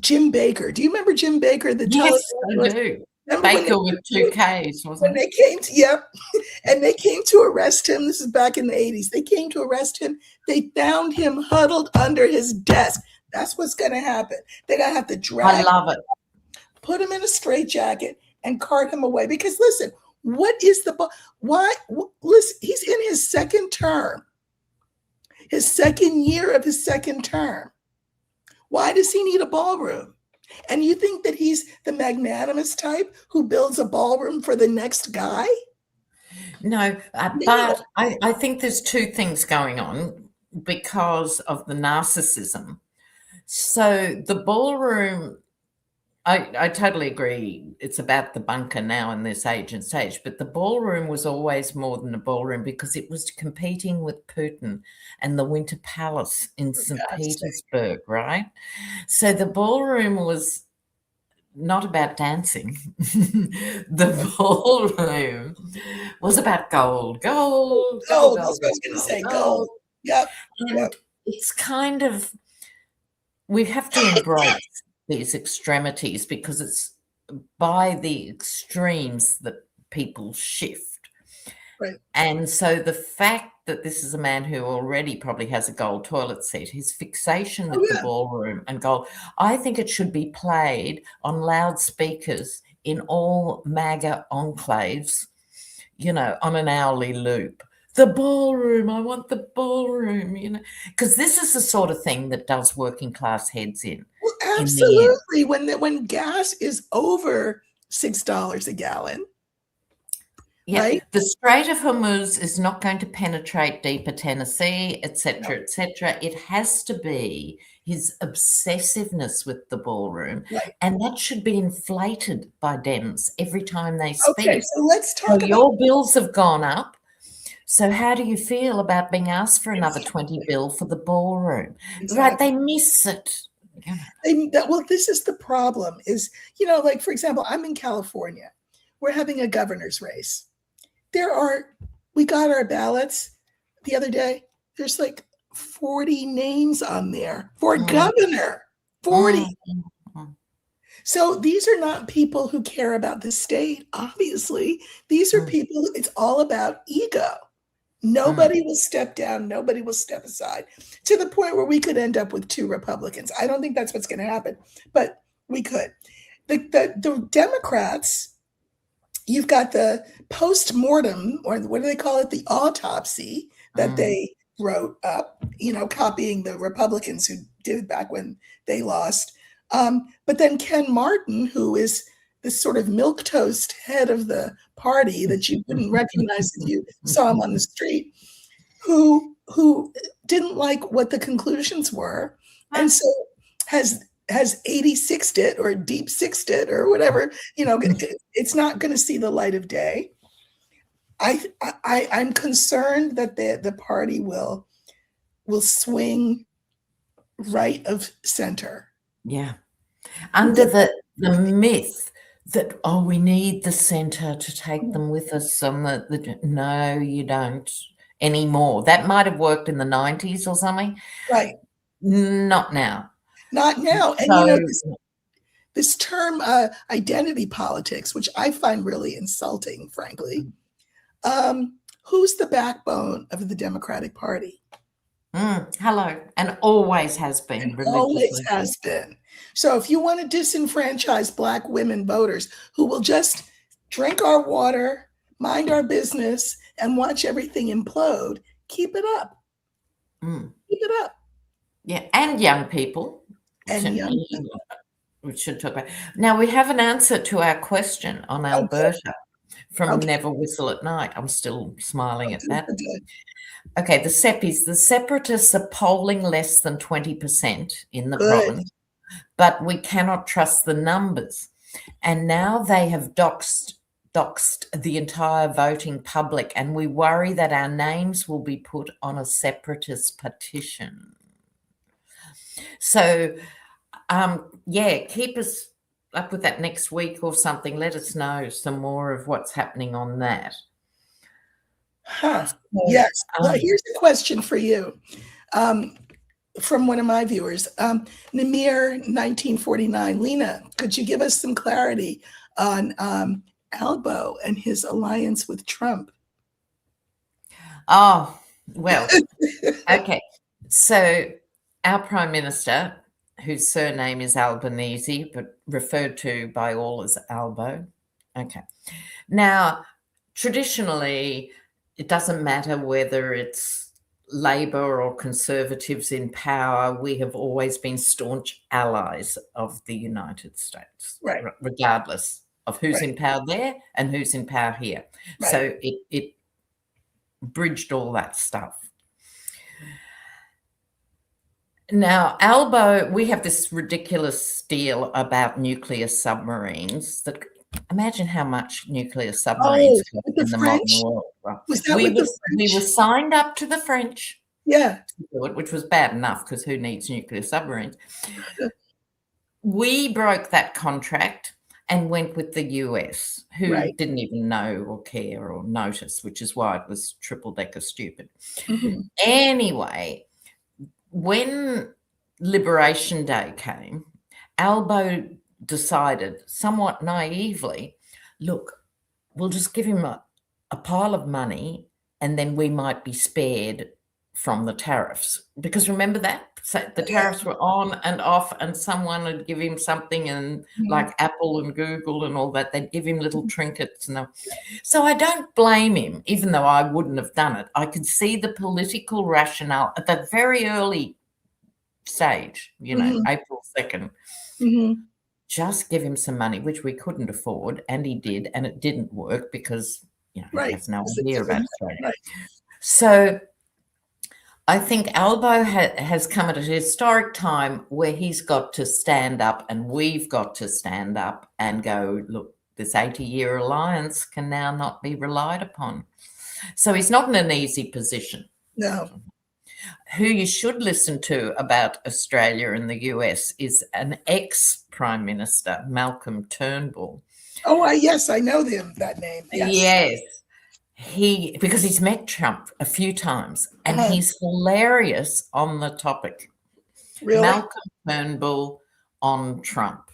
Speaker 1: Jim Baker. Do you remember Jim Baker? The
Speaker 2: Yes, I do. Baker with 2 Ks, wasn't it?
Speaker 1: When they came to, yep, and they came to arrest him. This is back in the 80s. They came to arrest him. They found him huddled under his desk. That's what's going to happen. They're going to have to drag
Speaker 2: I love it.
Speaker 1: Put him in a straitjacket and cart him away. Because listen, what is the, why, listen, he's in his second term, his second year of his second term. Why does he need a ballroom? And you think that he's the magnanimous type who builds a ballroom for the next guy?
Speaker 2: No, but I think there's 2 things going on because of the narcissism. So the ballroom, I totally agree. It's about the bunker now in this age and stage, but the ballroom was always more than a ballroom because it was competing with Putin and the Winter Palace in St. Petersburg, right? So the ballroom was not about dancing. The ballroom was about gold.
Speaker 1: That's what I was going to say, gold. Yep.
Speaker 2: And it's kind of, we have to embrace these extremities because it's by the extremes that people shift.
Speaker 1: Right.
Speaker 2: And so the fact that this is a man who already probably has a gold toilet seat, his fixation with the ballroom and gold, I think it should be played on loudspeakers in all MAGA enclaves, you know, on an hourly loop. The ballroom, I want the ballroom, you know, because this is the sort of thing that does working class heads in.
Speaker 1: Well, absolutely. When gas is over $6 a gallon.
Speaker 2: Yeah,
Speaker 1: right?
Speaker 2: The Strait of Hormuz is not going to penetrate deeper Tennessee, etc., etc. It has to be his obsessiveness with the ballroom, and that should be inflated by Dems every time they speak.
Speaker 1: Okay, so let's talk about
Speaker 2: your bills have gone up. So how do you feel about being asked for another 20 bill for the ballroom? Right, they miss it.
Speaker 1: Well, this is the problem is, you know, like, for example, I'm in California. We're having a governor's race. We got our ballots the other day. There's like 40 names on there for governor. 40. So these are not people who care about the state, obviously. These are people, it's all about ego. Nobody will step down. Nobody will step aside to the point where we could end up with 2 Republicans. I don't think that's what's going to happen, but we could. The Democrats, you've got the post-mortem, or what do they call it? The autopsy that they wrote up, you know, copying the Republicans who did back when they lost. But then Ken Martin, who is this sort of milquetoast head of the party that you wouldn't recognize if you saw him on the street, who didn't like what the conclusions were, and so has 86'd it or deep 6'd it or whatever. You know, it's not going to see the light of day. I'm concerned that the party will swing right of center.
Speaker 2: Yeah, under the myth that, oh, we need the center to take them with us on no, you don't anymore. That might have worked in the 90s or something.
Speaker 1: Right.
Speaker 2: Not now.
Speaker 1: Not now. And you know, this term identity politics, which I find really insulting, frankly. Who's the backbone of the Democratic Party?
Speaker 2: Hello. And always has been.
Speaker 1: Always has been. So if you want to disenfranchise Black women voters who will just drink our water, mind our business, and watch everything implode, keep it up. Keep it up.
Speaker 2: Yeah, and young people. We should talk about. Now, we have an answer to our question on Alberta from
Speaker 1: Okay.
Speaker 2: Never Whistle at Night. I'm still smiling at that.
Speaker 1: Okay.
Speaker 2: Okay, the Seppies. The separatists are polling less than 20% in the
Speaker 1: Good.
Speaker 2: province, but we cannot trust the numbers. And now they have doxed the entire voting public, and we worry that our names will be put on a separatist petition. So, yeah, keep us up with that next week or something. Let us know some more of what's happening on that.
Speaker 1: Huh.
Speaker 2: So,
Speaker 1: Yes. Well, here's a question for you from one of my viewers. Namir 1949. Lena, could you give us some clarity on Albo and his alliance with Trump?
Speaker 2: Oh, well, okay. So our Prime Minister, whose surname is Albanese, but referred to by all as Albo. Okay. Now, traditionally, it doesn't matter whether it's Labor or Conservatives in power, we have always been staunch allies of the United States,
Speaker 1: Right.
Speaker 2: regardless of who's
Speaker 1: Right.
Speaker 2: in power there and who's in power here.
Speaker 1: Right.
Speaker 2: So it bridged all that stuff. Now, Albo, we have this ridiculous deal about nuclear submarines that imagine how much nuclear submarines cost
Speaker 1: with the
Speaker 2: in the
Speaker 1: French?
Speaker 2: modern world. Well,
Speaker 1: Was that with the
Speaker 2: we were
Speaker 1: French?
Speaker 2: signed up to the French,
Speaker 1: Yeah.
Speaker 2: which was bad enough because who needs nuclear submarines? We broke that contract and went with the US, who
Speaker 1: Right.
Speaker 2: didn't even know or care or notice, which is why it was triple-decker stupid.
Speaker 1: Mhm.
Speaker 2: Anyway, when Liberation Day came, Albo decided somewhat naively, look, we'll just give him a pile of money and then we might be spared from the tariffs. Because remember that? So the tariffs were on and off, and someone would give him something, and like Apple and Google and all that, they'd give him little trinkets. So I don't blame him, even though I wouldn't have done it. I could see the political rationale at that very early stage, April 2nd. Just give him some money, which we couldn't afford, and he did, and it didn't work because he has no idea about Australia.
Speaker 1: Right.
Speaker 2: So I think Albo has come at a historic time where he's got to stand up, and we've got to stand up and go, look, this 80-year alliance can now not be relied upon. So he's not in an easy position.
Speaker 1: No.
Speaker 2: Who you should listen to about Australia and the US is an ex-Prime Minister, Malcolm Turnbull.
Speaker 1: Oh, yes, I know that name. Yes.
Speaker 2: Because he's met Trump a few times, and he's hilarious on the topic.
Speaker 1: Really?
Speaker 2: Malcolm Turnbull on Trump.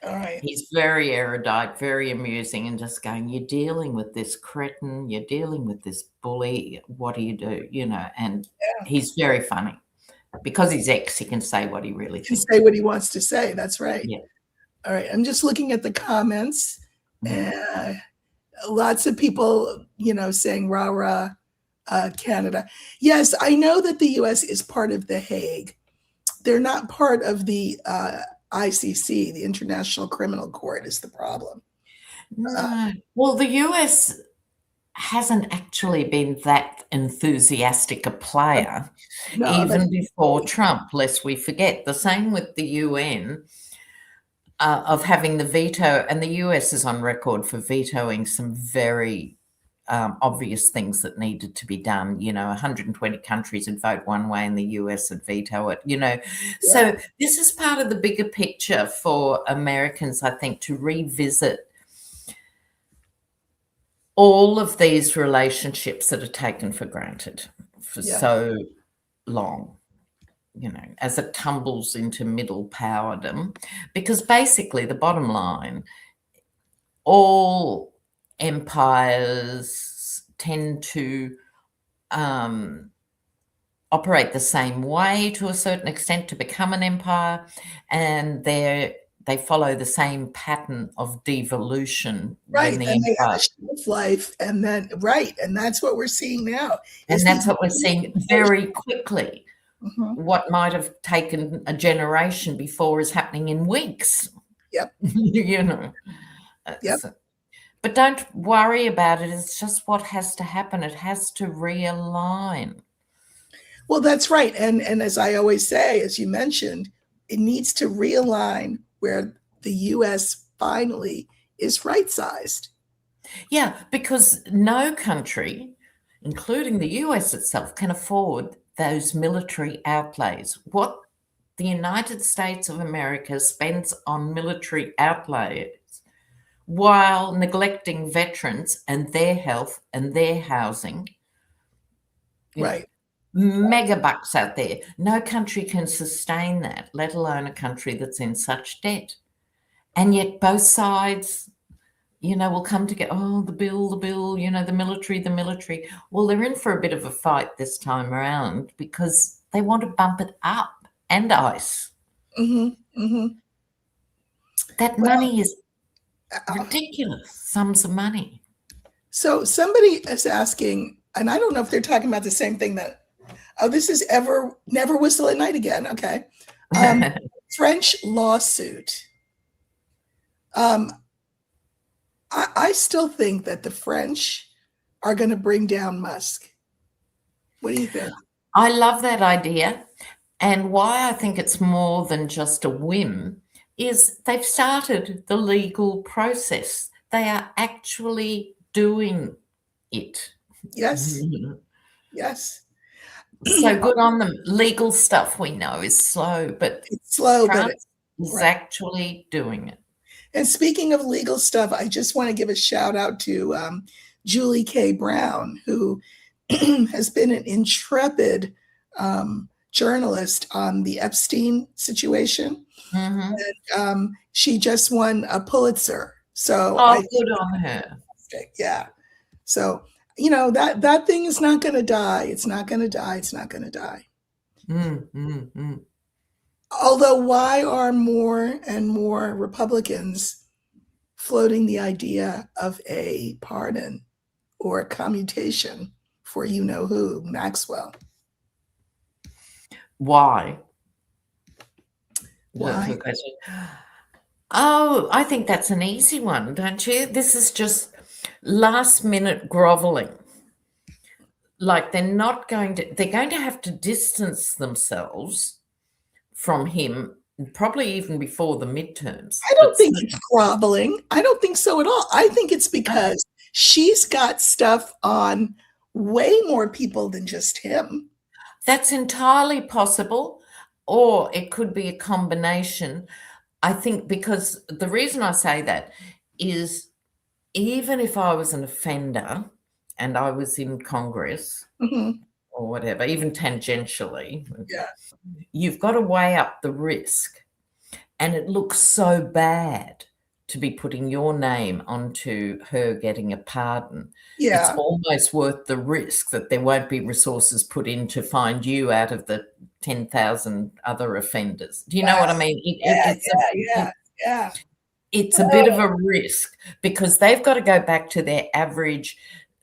Speaker 1: All right.
Speaker 2: He's very erudite, very amusing, and just going, you're dealing with this cretin, you're dealing with this bully, what do you do? And he's very funny. Because he's ex, he can say what he really thinks.
Speaker 1: He can say what he wants to say. That's right.
Speaker 2: Yeah.
Speaker 1: All right. I'm just looking at the comments. Lots of people, saying rah, rah, Canada. Yes, I know that the US is part of The Hague. They're not part of the ICC, the International Criminal Court, is the problem.
Speaker 2: Well, the US hasn't actually been that enthusiastic a player even before Trump, lest we forget. The same with the UN. Of having the veto, and the US is on record for vetoing some very obvious things that needed to be done. 120 countries would vote one way and the US would veto it, So this is part of the bigger picture for Americans, I think, to revisit all of these relationships that are taken for granted for so long. As it tumbles into middle powerdom, because basically the bottom line, all empires tend to operate the same way to a certain extent to become an empire, and they follow the same pattern of devolution.
Speaker 1: Right, and they have a shelf life, and then and that's what we're seeing now.
Speaker 2: And that's what we're seeing very quickly. What might have taken a generation before is happening in weeks.
Speaker 1: Yep.
Speaker 2: Yep. But don't worry about it. It's just what has to happen. It has to realign.
Speaker 1: Well, that's right. And as I always say, as you mentioned, it needs to realign where the US finally is right sized.
Speaker 2: Yeah, because no country, including the US itself, can afford those military outlays. What the United States of America spends on military outlays while neglecting veterans and their health and their housing.
Speaker 1: Right.
Speaker 2: Mega bucks out there. No country can sustain that, let alone a country that's in such debt. And yet both sides, will come together. Oh, the bill, the military. Well, they're in for a bit of a fight this time around because they want to bump it up and ice.
Speaker 1: Mm-hmm, mm-hmm.
Speaker 2: That
Speaker 1: Well,
Speaker 2: money is ridiculous sums of money.
Speaker 1: so somebody is asking, and I don't know if they're talking about the same thing this is Never Whistle at Night again. Okay. French lawsuit. I still think that the French are going to bring down Musk. What do you think?
Speaker 2: I love that idea. And why I think it's more than just a whim is they've started the legal process. They are actually doing it.
Speaker 1: Yes. Yes.
Speaker 2: So good on them. Legal stuff we know is slow, but
Speaker 1: It's slow, but
Speaker 2: France is actually doing it.
Speaker 1: And speaking of legal stuff, I just want to give a shout out to Julie K. Brown, who has been an intrepid journalist on the Epstein situation.
Speaker 2: Mm-hmm.
Speaker 1: And, she just won a Pulitzer. So
Speaker 2: good on her.
Speaker 1: Yeah. So, that thing is not going to die. It's not going to die. It's not going to die.
Speaker 2: Mm-hmm.
Speaker 1: Although, why are more and more Republicans floating the idea of a pardon or a commutation for who, Maxwell?
Speaker 2: Why?
Speaker 1: Why?
Speaker 2: Oh, I think that's an easy one, don't you? This is just last minute groveling. Like they're going to have to distance themselves from him probably even before the midterms.
Speaker 1: I don't think it's groveling. I don't think so at all. I think it's because she's got stuff on way more people than just him.
Speaker 2: That's entirely possible, or it could be a combination. I think because the reason I say that is even if I was an offender and I was in Congress or whatever, even tangentially, you've got to weigh up the risk. And it looks so bad to be putting your name onto her getting a pardon.
Speaker 1: Yeah.
Speaker 2: It's almost worth the risk that there won't be resources put in to find you out of the 10,000 other offenders. Do you know what I mean? It's a bit of a risk because they've got to go back to their average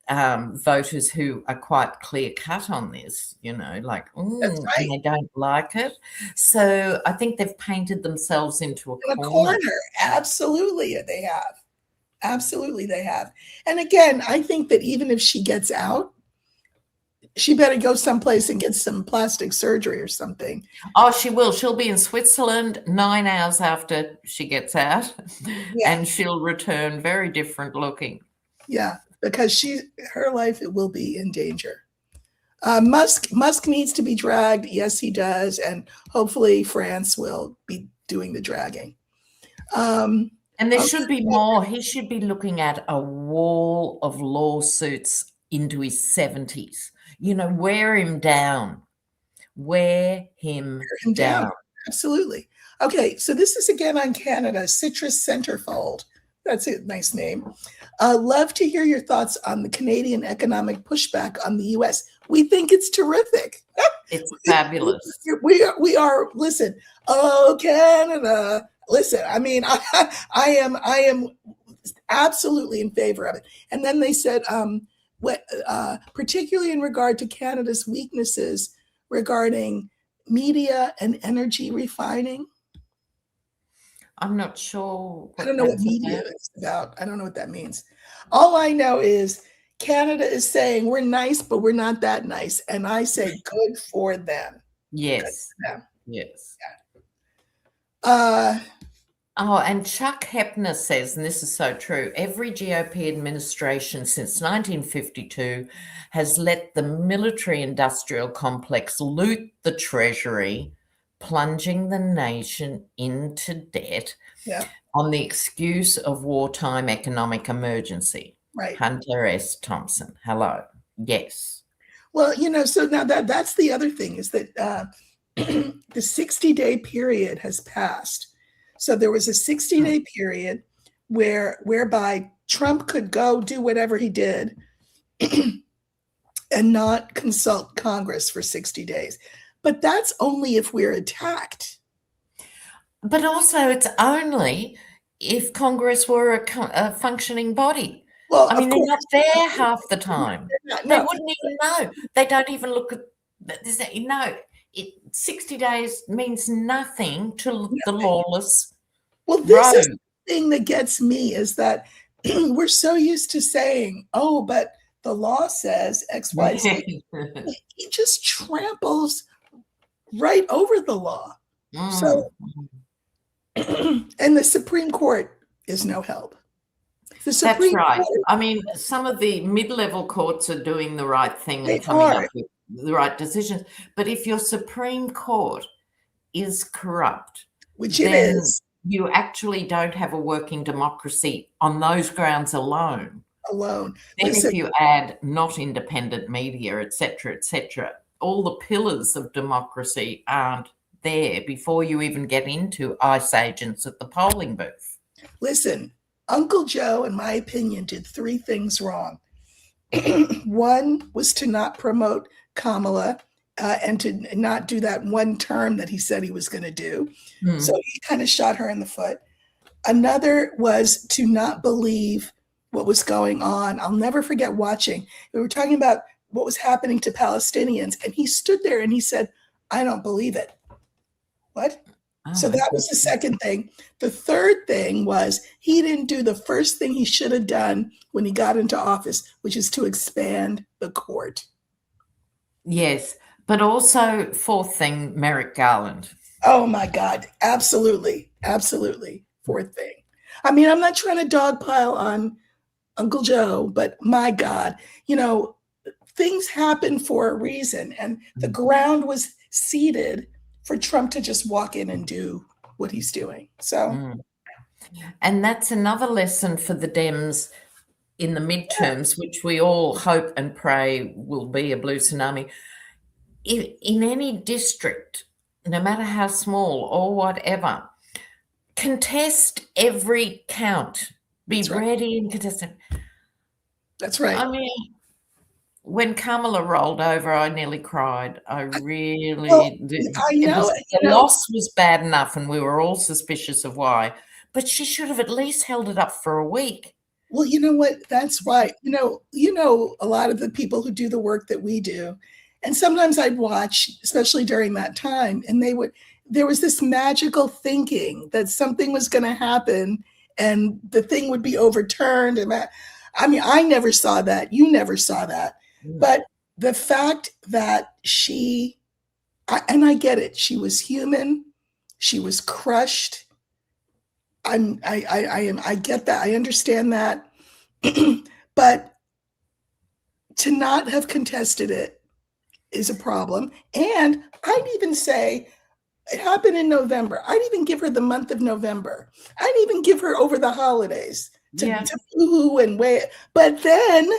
Speaker 2: voters who are quite clear cut on this, and they don't like it. So I think they've painted themselves into a corner.
Speaker 1: Absolutely, they have. Absolutely, they have. And again, I think that even if she gets out, she better go someplace and get some plastic surgery or something.
Speaker 2: Oh, she will. She'll be in Switzerland 9 hours after she gets out, and she'll return very different looking.
Speaker 1: Yeah, because her life will be in danger. Musk needs to be dragged. Yes, he does, and hopefully France will be doing the dragging.
Speaker 2: And there should be more. He should be looking at a wall of lawsuits into his 70s. Wear him down. Wear him down.
Speaker 1: Absolutely. Okay, so this is again on Canada, Citrus Centerfold. That's a nice name. Love to hear your thoughts on the Canadian economic pushback on the U.S. We think it's terrific.
Speaker 2: It's fabulous.
Speaker 1: We are. Listen, oh Canada. Listen, I mean, I am absolutely in favor of it. And then they said, particularly in regard to Canada's weaknesses regarding media and energy refining.
Speaker 2: I'm not sure
Speaker 1: I
Speaker 2: what
Speaker 1: don't know what
Speaker 2: that's
Speaker 1: media
Speaker 2: about.
Speaker 1: is about. I don't know what that means. All I know is Canada is saying we're nice, but we're not that nice. And I say good for them. Good
Speaker 2: Yes,
Speaker 1: for them.
Speaker 2: yes.
Speaker 1: Uh,
Speaker 2: Oh, and Chuck Hepner says, and this is so true, every GOP administration since 1952 has let the military-industrial complex loot the treasury, plunging the nation into debt
Speaker 1: yeah,
Speaker 2: on the excuse of wartime economic emergency.
Speaker 1: right.
Speaker 2: Hunter S. Thompson, hello. Yes.
Speaker 1: Well, so now that's the other thing is that the 60-day period has passed. So there was a 60-day period whereby Trump could go do whatever he did and not consult Congress for 60 days. But that's only if we're attacked.
Speaker 2: But also, it's only if Congress were a functioning body.
Speaker 1: Well,
Speaker 2: I
Speaker 1: of
Speaker 2: mean, they're
Speaker 1: course,
Speaker 2: not there half the time. They
Speaker 1: no,
Speaker 2: wouldn't even know. They don't even look at. No, 60 days means nothing to the lawless
Speaker 1: well, this is
Speaker 2: rogue.
Speaker 1: the thing that gets me is that we're so used to saying, oh, but the law says X, Y, Z. He just tramples right over the law. So, and the Supreme Court is no help. The
Speaker 2: That's
Speaker 1: Supreme
Speaker 2: right.
Speaker 1: Court,
Speaker 2: I mean, some of the mid-level courts are doing the right thing
Speaker 1: they
Speaker 2: and coming
Speaker 1: are,
Speaker 2: up with the right decisions. But if your Supreme Court is corrupt,
Speaker 1: which it
Speaker 2: then
Speaker 1: is
Speaker 2: you actually don't have a working democracy on those grounds alone.
Speaker 1: alone.
Speaker 2: Then
Speaker 1: Listen,
Speaker 2: if you add not independent media, etc., all the pillars of democracy aren't there before you even get into ICE agents at the polling booth.
Speaker 1: listen, Uncle Joe, in my opinion, did three things wrong. One was to not promote Kamala and to not do that one term that he said he was going to do. So he kind of shot her in the foot. Another was to not believe what was going on. I'll never forget watching. We were talking about what was happening to Palestinians, and he stood there and he said, I don't believe it. What? So that was the second thing. The third thing was he didn't do the first thing he should have done when he got into office, which is to expand the court.
Speaker 2: Yes, but also fourth thing, Merrick Garland.
Speaker 1: Oh my God. Absolutely. Absolutely. Fourth thing. I mean, I'm not trying to dogpile on Uncle Joe, but my God, things happen for a reason. And the ground was seeded for Trump to just walk in and do what he's doing. So,
Speaker 2: and that's another lesson for the Dems in the midterms, which we all hope and pray will be a blue tsunami. In any district, no matter how small or whatever, contest every count. Be ready and contest it.
Speaker 1: That's right.
Speaker 2: I mean, when Kamala rolled over, I nearly cried. I really did.
Speaker 1: I know.
Speaker 2: The loss was bad enough, and we were all suspicious of why. But she should have at least held it up for a week.
Speaker 1: Well, you know what? That's why, a lot of the people who do the work that we do. And sometimes I'd watch, especially during that time, and there was this magical thinking that something was going to happen and the thing would be overturned. And I never saw that. You never saw that. But the fact that I get it, she was human, she was crushed. I get that. I understand that. But to not have contested it is a problem. And I'd even say it happened in November. I'd even give her the month of November. I'd even give her over the holidays to boo and wait. But then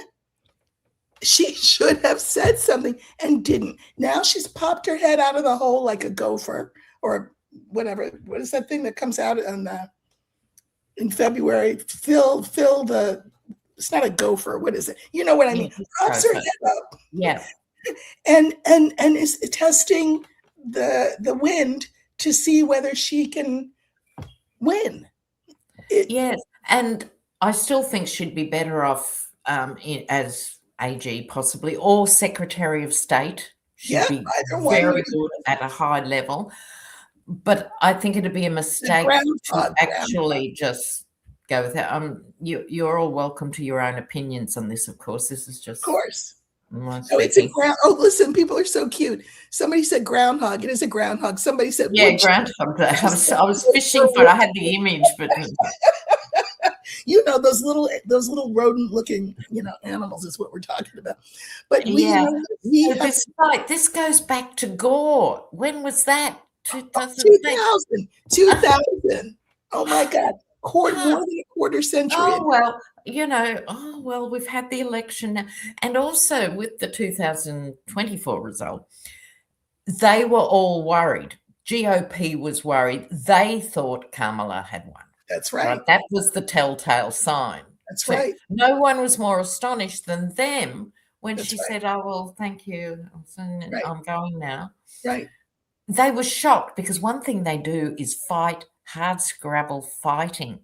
Speaker 1: she should have said something and didn't. Now she's popped her head out of the hole like a gopher or whatever. What is that thing that comes out in February? Fill the. It's not a gopher. What is it? You know what I mean? Pops her head up.
Speaker 2: Yeah.
Speaker 1: And is testing the wind to see whether she can win.
Speaker 2: Yes, and I still think she'd be better off as AG possibly, or Secretary of State. She'd be very good at a high level. But I think it'd be a mistake to
Speaker 1: Groundhog.
Speaker 2: actually just go with that. You're all welcome to your own opinions on this, of course. This is
Speaker 1: Of
Speaker 2: just
Speaker 1: course.
Speaker 2: my
Speaker 1: No, it's a
Speaker 2: speaking.
Speaker 1: ground. Oh, listen, people are so cute. Somebody said groundhog. It is a groundhog. Somebody said
Speaker 2: Yeah,
Speaker 1: wood chipper.
Speaker 2: groundhog. I was fishing for it. I had the image, but
Speaker 1: You know, those little rodent looking, animals is what we're talking about. But
Speaker 2: yeah.
Speaker 1: we
Speaker 2: So
Speaker 1: have
Speaker 2: this goes back to Gore. When was that? 2008.
Speaker 1: 2000, 2000. Oh my God. More than a quarter century.
Speaker 2: Oh, well, we've had the election now. And also with the 2024 result, they were all worried. GOP was worried. They thought Kamala had won.
Speaker 1: That's
Speaker 2: Right?
Speaker 1: right.
Speaker 2: That was the telltale sign.
Speaker 1: That's
Speaker 2: So
Speaker 1: right.
Speaker 2: no one was more astonished than them when
Speaker 1: That's
Speaker 2: she
Speaker 1: right.
Speaker 2: said, "Oh, well, thank you.
Speaker 1: Right.
Speaker 2: I'm going now."
Speaker 1: Right.
Speaker 2: They were shocked because one thing they do is fight, hard scrabble fighting.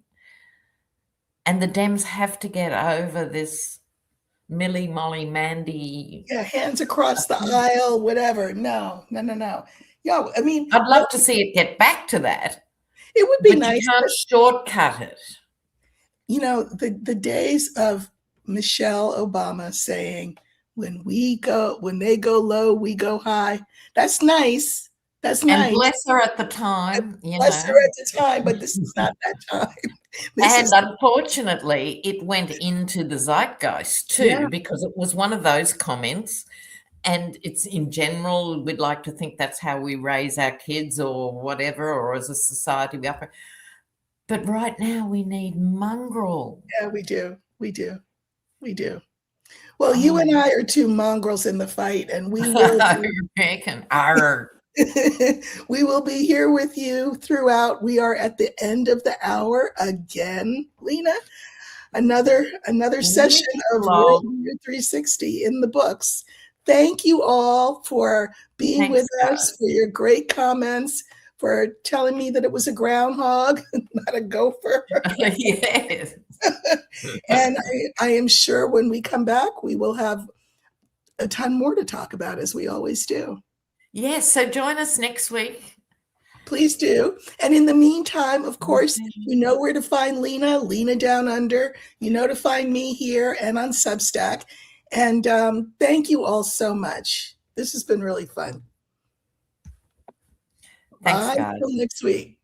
Speaker 2: And the Dems have to get over this Millie, Molly, Mandy.
Speaker 1: Yeah, hands across the aisle, whatever. No. Yeah, I mean,
Speaker 2: I'd love to see it get back to that,
Speaker 1: it would be
Speaker 2: but you
Speaker 1: nice.
Speaker 2: can't shortcut it.
Speaker 1: The days of Michelle Obama saying, when they go low, we go high. That's nice. That's
Speaker 2: And
Speaker 1: nice.
Speaker 2: bless her at the time,
Speaker 1: Bless her at the time, but this is not that time.
Speaker 2: And unfortunately, it went into the zeitgeist too, because it was one of those comments. And it's in general, we'd like to think that's how we raise our kids or whatever, or as a society we operate. But right now we need mongrel.
Speaker 1: Yeah, we do. Well, you and I are two mongrels in the fight, and we will. We will be here with you throughout. We are at the end of the hour again, Lena. Another session of Worldview 360 in the books. Thank you all for being with us, for your great comments, for telling me that it was a groundhog, not a gopher.
Speaker 2: Yes.
Speaker 1: And I am sure when we come back, we will have a ton more to talk about, as we always do.
Speaker 2: Yes, so join us next week.
Speaker 1: Please do. And in the meantime, of course, you know where to find Lena Down Under. You know to find me here and on Substack. And thank you all so much. This has been really fun.
Speaker 2: Thanks,
Speaker 1: Bye
Speaker 2: guys.
Speaker 1: until next week.